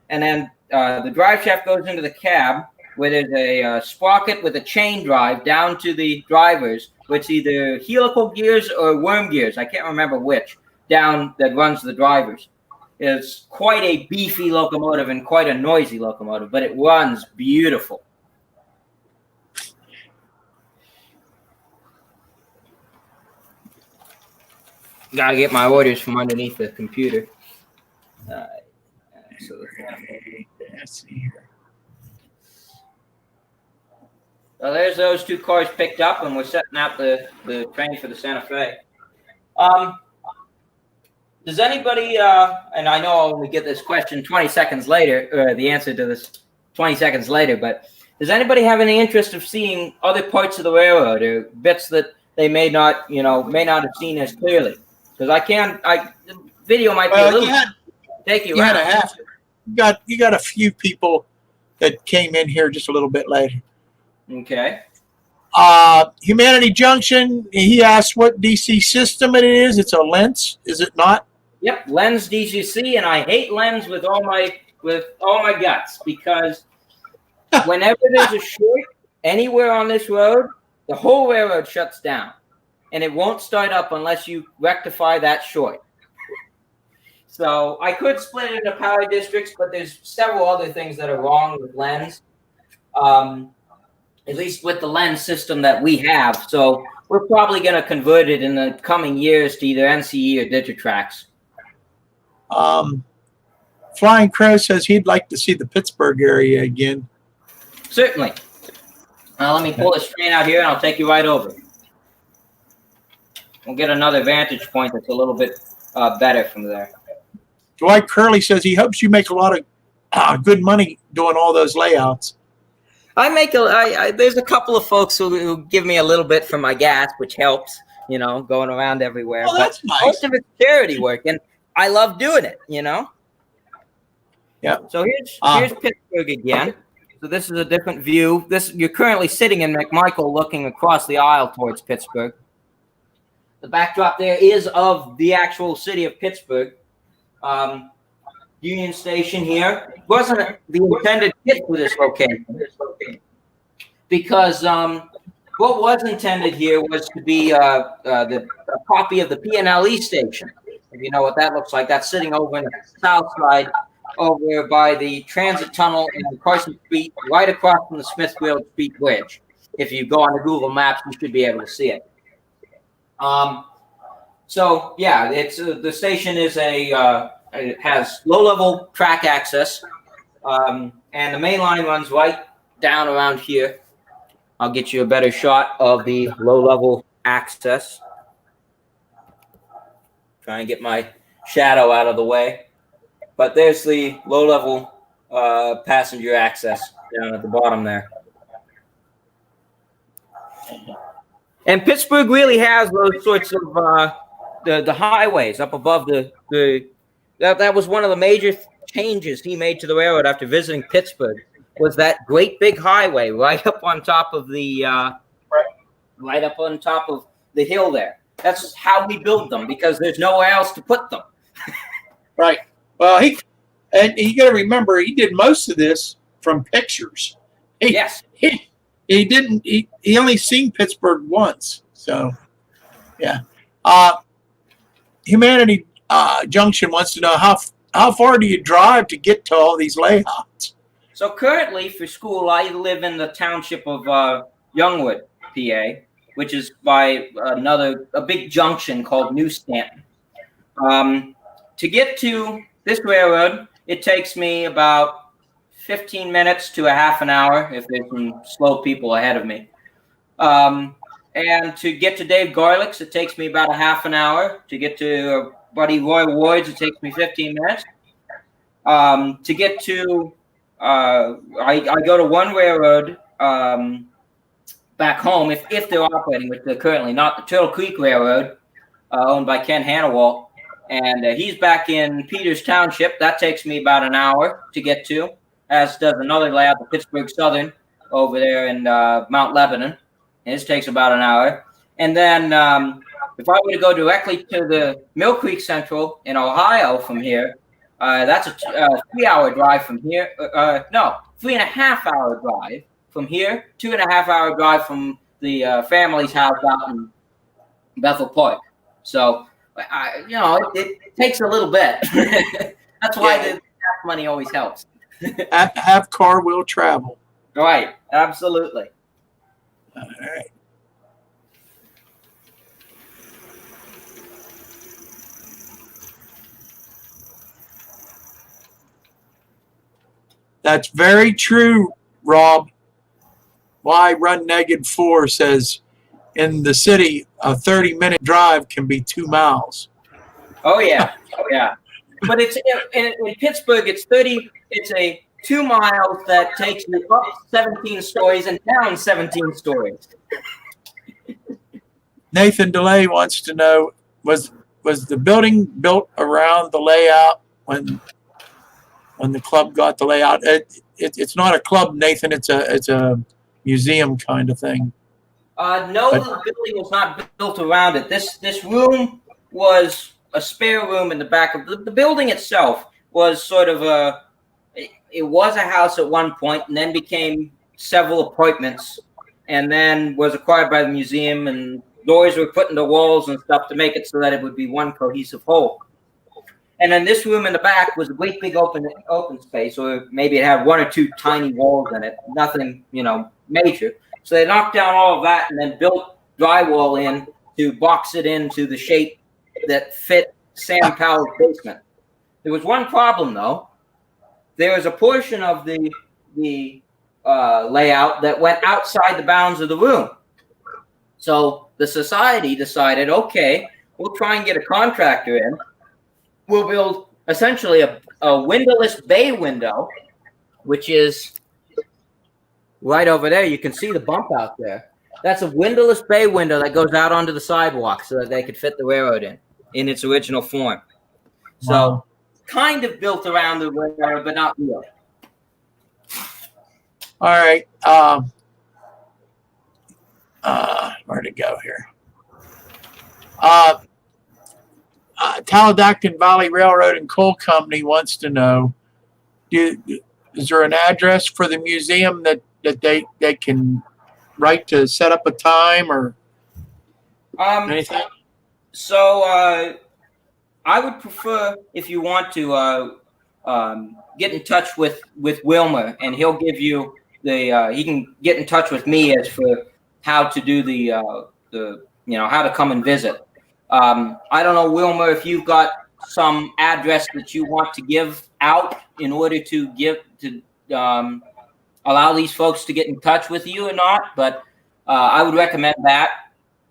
and then the drive shaft goes into the cab where there's a sprocket with a chain drive down to the drivers, which either helical gears or worm gears, I can't remember which, down that runs the drivers. It's quite a beefy locomotive and quite a noisy locomotive, but it runs beautiful. Gotta get my orders from underneath the computer. Let's see here. So there's those 2 cars picked up, and we're setting out the train for the Santa Fe. Does anybody, and I know I'll only get this question 20 seconds later, or the answer to this 20 seconds later, but does anybody have any interest of seeing other parts of the railroad or bits that they may not have seen as clearly? Because the video might be a little take you around. You got a few people that came in here just a little bit later. Okay. Humanity Junction, he asked what DC system it is. It's a Lens, is it not? Yep, Lens DCC, and I hate Lens with all my guts, because whenever there's a short anywhere on this road, the whole railroad shuts down, and it won't start up unless you rectify that short. So I could split it into power districts, but there's several other things that are wrong with Lens, at least with the Lens system that we have. So we're probably going to convert it in the coming years to either NCE or Digitrax. Flying Crow says he'd like to see the Pittsburgh area again. Certainly. Let me pull this train out here, and I'll take you right over. We'll get another vantage point that's a little bit better from there. Dwight Curley says he hopes you make a lot of good money doing all those layouts. There's a couple of folks who give me a little bit for my gas, which helps, going around everywhere. Oh, that's nice. Most of it's charity work, and I love doing it, Yeah. So here's Pittsburgh again. So this is a different view. You're currently sitting in McMichael looking across the aisle towards Pittsburgh. The backdrop there is of the actual city of Pittsburgh. Union Station here wasn't the intended kit for this location, because what was intended here was to be a copy of the PNLE station. If you know what that looks like, that's sitting over in the south side, over by the transit tunnel in Carson Street, right across from the Smithfield Street Bridge. If you go on the Google Maps, you should be able to see it. So yeah, it's the station is it has low-level track access, and the main line runs right down around here. I'll get you a better shot of the low-level access. Try and get my shadow out of the way. But there's the low-level passenger access down at the bottom there. And Pittsburgh really has those sorts of the highways up above that was one of the major changes he made to the railroad after visiting Pittsburgh, was that great big highway right up on top of the hill there. That's how we build them, because there's nowhere else to put them. Right. Well, you got to remember, he did most of this from pictures. Yes. He didn't. He only seen Pittsburgh once. So, yeah. Humanity Junction wants to know how far do you drive to get to all these layouts? So currently for school, I live in the township of Youngwood, PA, which is by a big junction called New Stanton. To get to this railroad, it takes me about 15 minutes to a half an hour if there's some slow people ahead of me. And to get to Dave Garlick's, it takes me about a half an hour. To get to buddy Roy Ward's, it takes me 15 minutes. To get to, I go to one railroad back home if they're operating, which they're currently not, the Turtle Creek Railroad, owned by Ken Hannawalt. And he's back in Peters Township. That takes me about an hour to get to, as does another layout, the Pittsburgh Southern, over there in Mount Lebanon. And this takes about an hour. And then if I were to go directly to the Mill Creek Central in Ohio from here, that's a 3-hour drive from here. 3.5-hour drive from here, 2.5-hour drive from the family's house out in Bethel Park. So, it takes a little bit. That's why the gas money always helps. Have car will travel. Right, absolutely. All right. That's very true, Rob. Why run -4 says in the city a 30-minute drive can be 2 miles. Oh yeah. But it's in Pittsburgh. It's 2 miles that takes you up 17 stories and down 17 stories. Nathan DeLay wants to know, was the building built around the layout when the club got the layout? It's not a club, Nathan. It's a museum kind of thing. No, the building was not built around it. This room was a spare room in the back of the building itself. Was sort of it was a house at one point, and then became several apartments, and then was acquired by the museum, and doors were put into walls and stuff to make it so that it would be one cohesive whole. And then this room in the back was a great big open space, or maybe it had 1 or 2 tiny walls in it, nothing, major. So they knocked down all of that and then built drywall in to box it into the shape that fit Sam Powell's basement. There was one problem, though. There was a portion of the layout that went outside the bounds of the room. So the society decided, okay, we'll try and get a contractor in. We'll build essentially a windowless bay window, which is right over there. You can see the bump out there. That's a windowless bay window that goes out onto the sidewalk so that they could fit the railroad in its original form. So Wow. Kind of built around the railroad, but not really. All right. Where'd it go here? Taladacton Valley Railroad and Coal Company wants to know, is there an address for the museum that they can write to set up a time or anything? So I would prefer, if you want to, get in touch with Wilmer, and he'll give you he can get in touch with me as for how to do the how to come and visit. I don't know, Wilmer, if you've got some address that you want to give out in order to allow these folks to get in touch with you or not, but I would recommend that.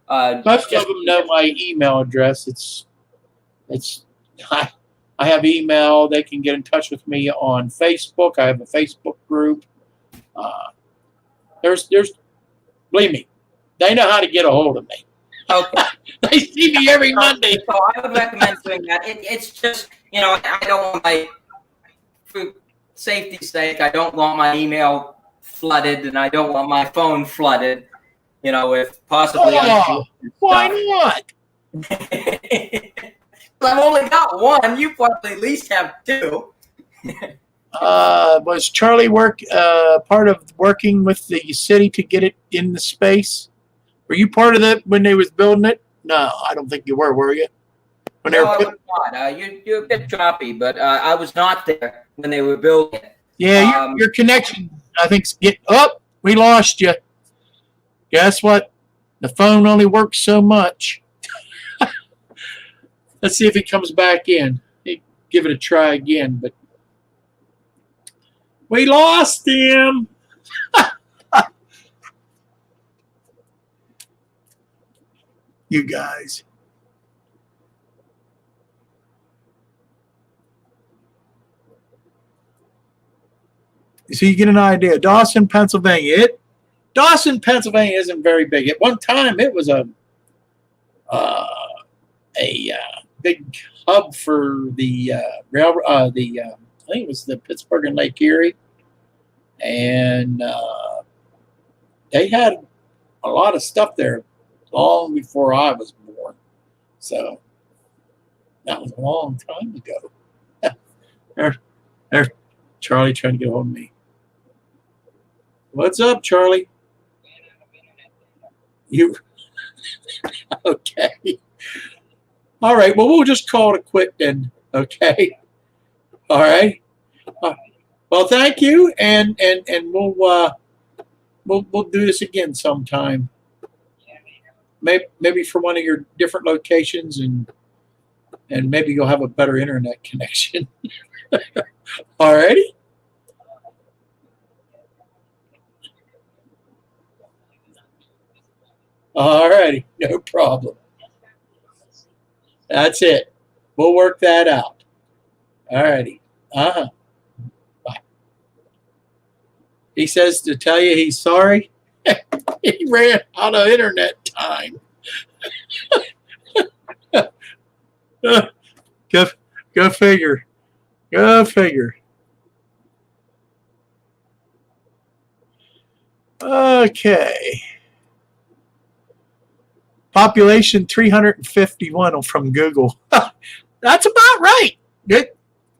Most of them know my email address. I have email. They can get in touch with me on Facebook. I have a Facebook group. There's believe me, they know how to get a hold of me. Okay. They see me every Monday. So I would recommend doing that. It's just, I don't want for safety's sake, I don't want my email flooded, and I don't want my phone flooded, with possibly. Why not? I've only got one. You probably at least have two. Was Charlie part of working with the city to get it in the space? Were you part of that when they was building it? No, I don't think you were you? When No, I was not. You're a bit choppy, but I was not there when they were building it. Yeah, your connection, I think, we lost you. Guess what? The phone only works so much. Let's see if he comes back in. Give it a try again, but we lost him. You guys. So you get an idea. Dawson, Pennsylvania. Dawson, Pennsylvania isn't very big. At one time, it was a big hub for the railroad. I think it was the Pittsburgh and Lake Erie, and they had a lot of stuff there long before I was born. So that was a long time ago. There's Charlie trying to get hold of me. What's up, Charlie? You okay? All right. Well, we'll just call it a quit then. Okay. All right. Well, thank you, and we'll do this again sometime. Maybe for one of your different locations, and maybe you'll have a better internet connection. All righty. All righty. No problem. That's it. We'll work that out. All righty. Bye. He says to tell you he's sorry. He ran out of internet time. Go figure. Go figure. Okay. Population 351 from Google. That's about right.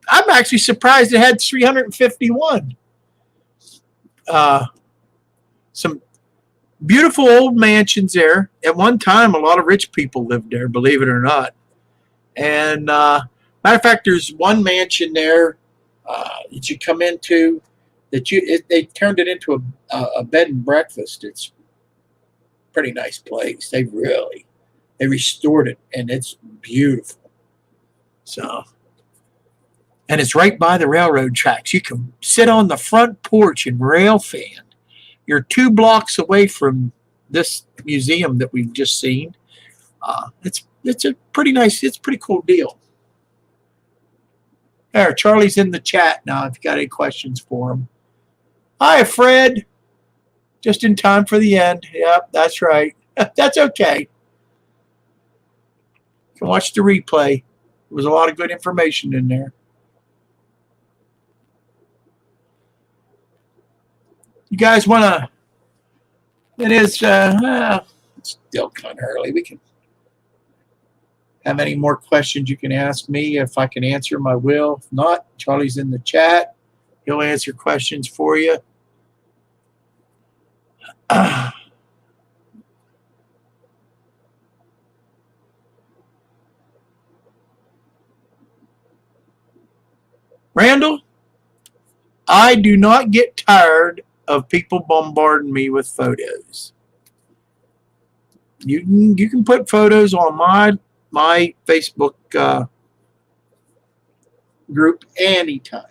I'm actually surprised it had 351. Some beautiful old mansions there. At one time, a lot of rich people lived there, believe it or not. And matter of fact, there's one mansion there that you come into that they turned it into a bed and breakfast. It's a pretty nice place. They restored it, and it's beautiful. So, and it's right by the railroad tracks. You can sit on the front porch and rail fan. You're 2 blocks away from this museum that we've just seen. It's a pretty nice, it's a pretty cool deal. There, Charlie's in the chat now if you got any questions for him. Hi, Fred. Just in time for the end. Yep, that's right. That's okay. You can watch the replay. There was a lot of good information in there. You guys want to, it's still kind of early. We can have any more questions you can ask me. If I can answer them, I will. If not, Charlie's in the chat. He'll answer questions for you. Randall, I do not get tired of people bombarding me with photos. You can put photos on my Facebook group anytime.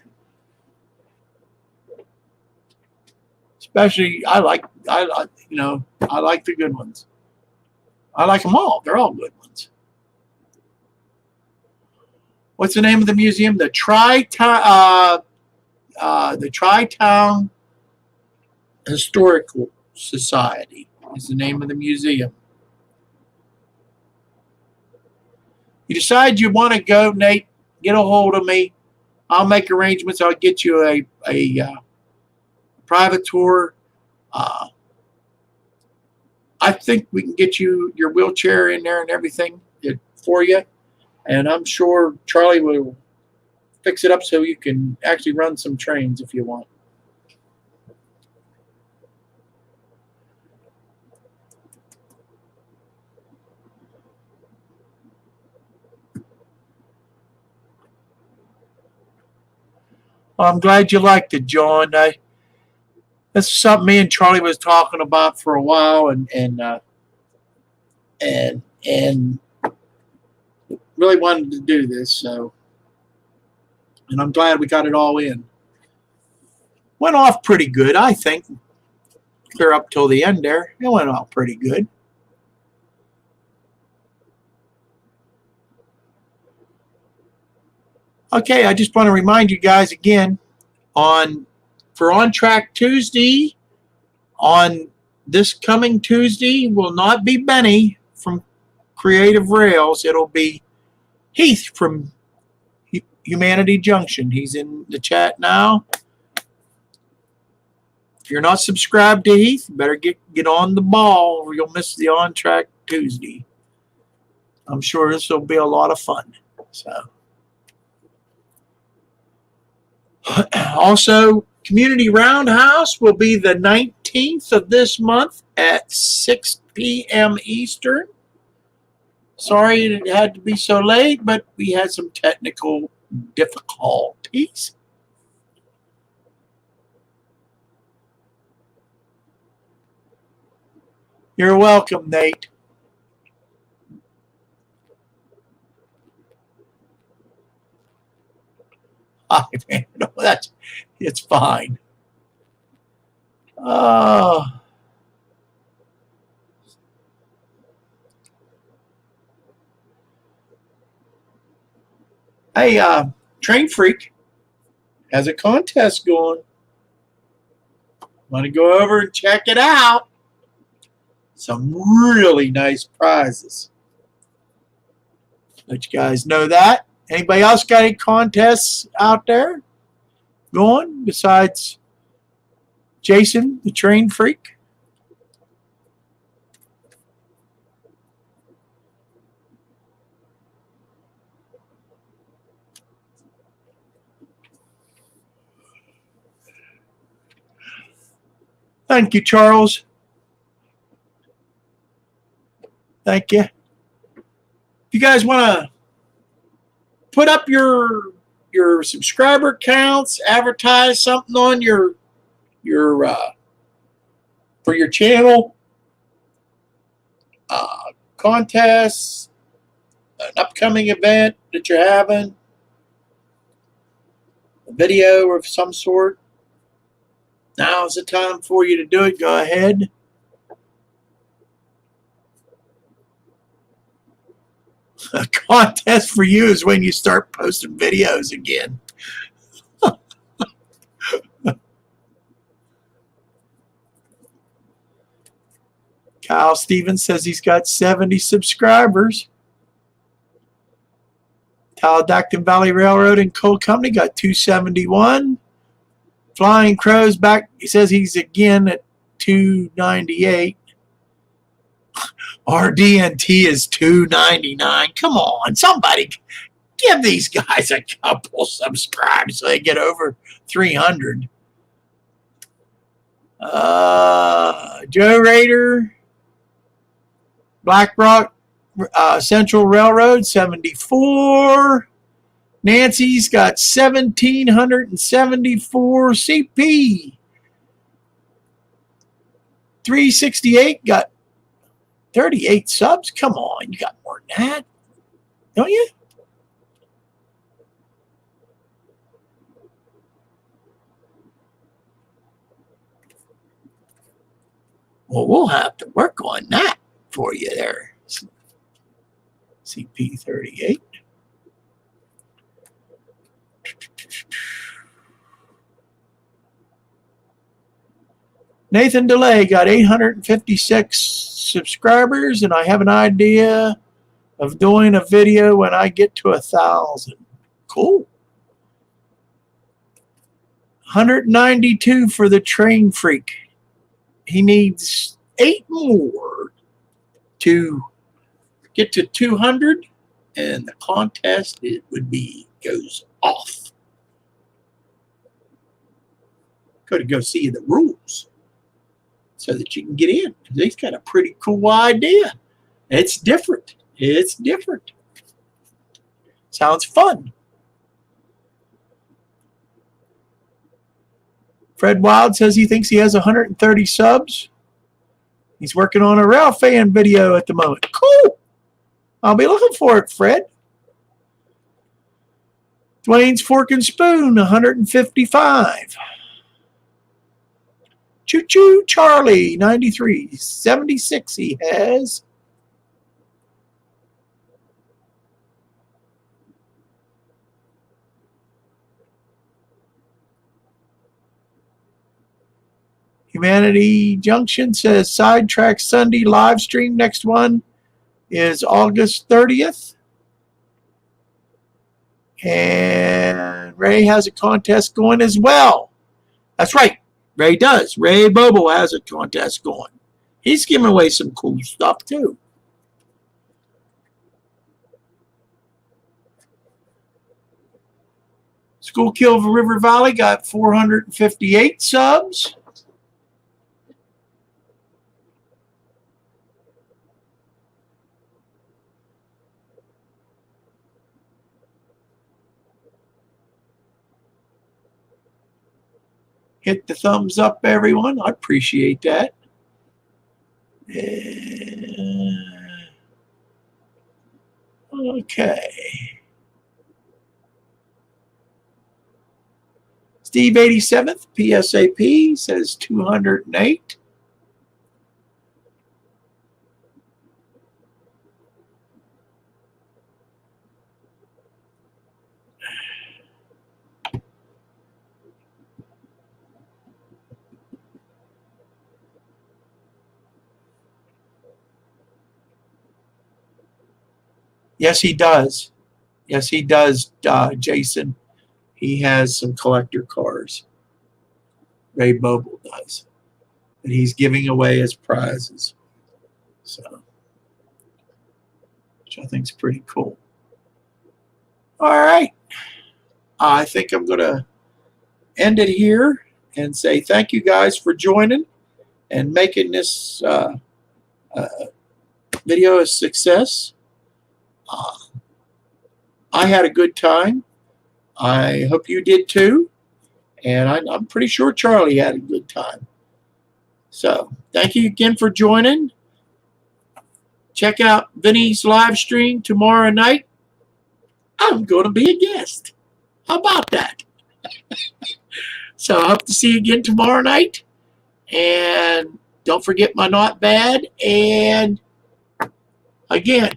Especially, I like the good ones. I like them all. They're all good ones. What's the name of the museum? The Tri-Town Historical Society is the name of the museum. You decide you want to go, Nate, get a hold of me. I'll make arrangements. I'll get you a private tour. I think we can get you your wheelchair in there and everything for you. And I'm sure Charlie will fix it up so you can actually run some trains if you want. Well, I'm glad you liked it, John. This is something me and Charlie was talking about for a while, and really wanted to do this. So, and I'm glad we got it all in. Went off pretty good, I think. Clear up till the end there. It went off pretty good. Okay, I just want to remind you guys again for On Track Tuesday, on this coming Tuesday will not be Benny from Creative Rails. It'll be Heath from Humanity Junction. He's in the chat now. If you're not subscribed to Heath, you better get on the ball or you'll miss the On Track Tuesday. I'm sure this will be a lot of fun. So, also, Community Roundhouse will be the 19th of this month at 6 p.m. Eastern. Sorry it had to be so late, but we had some technical difficulties. You're welcome, Nate. Hi, man. No, it's fine. Hey, Train Freak has a contest going. Want to go over and check it out? Some really nice prizes. Let you guys know that. Anybody else got any contests out there going besides Jason, the Train Freak? Thank you, Charles. Thank you. If you guys want to put up your subscriber counts, advertise something on your for your channel, contests, an upcoming event that you're having, a video of some sort, now's the time for you to do it. Go ahead. A contest for you is when you start posting videos again. Kyle Stevens says he's got 70 subscribers. Taladactin Valley Railroad and Coal Company got 271. Flying Crows back, he says he's again at 298. RDNT is 299. Come on, somebody give these guys a couple subscribes so they get over 300. Joe Rader, Black Rock Central Railroad, 74. Nancy's got 1,774. CP 368 got 38 subs. Come on, you got more than that, don't you? Well, we'll have to work on that for you there. CP 38. Nathan DeLay got 856 subscribers, and I have an idea of doing a video when I get to 1,000. Cool. 192 for the Train Freak. He needs 8 more to get to 200. and the contest it would be goes off. Gotta go see the rules so that you can get in. He's got a pretty cool idea. It's different. It's different. Sounds fun. Fred Wild says he thinks he has 130 subs. He's working on a Rail fan video at the moment. Cool. I'll be looking for it, Fred. Dwayne's Fork and Spoon, 155. Choo Choo Charlie, 93. 76 he has. Humanity Junction says Sidetrack Sunday live stream. Next one is August 30th. And Ray has a contest going as well. That's right. Ray does. Ray Bobo has a contest going. He's giving away some cool stuff too. Schoolkill of River Valley got 458 subs. Hit the thumbs up, everyone. I appreciate that. Okay. Steve 87th, PSAP, says 208. Yes, he does. Yes, he does, Jason. He has some collector cars. Ray Boble does. And he's giving away as prizes. So, which I think is pretty cool. All right. I think I'm going to end it here and say thank you guys for joining and making this video a success. I had a good time. I hope you did too. And I'm pretty sure Charlie had a good time. So thank you again for joining. Check out Vinny's live stream tomorrow night. I'm going to be a guest. How about that? So I hope to see you again tomorrow night. And don't forget my Not Bad. And again,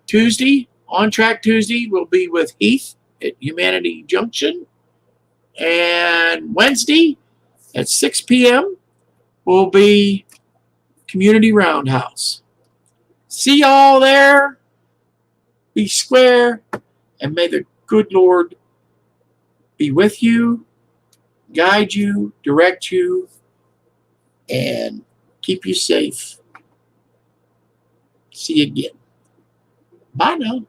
Tuesday, On Track Tuesday, will be with Heath at Humanity Junction. And Wednesday at 6 p.m. will be Community Roundhouse. See y'all there. Be square. And may the good Lord be with you, guide you, direct you, and keep you safe. See you again. Bye now.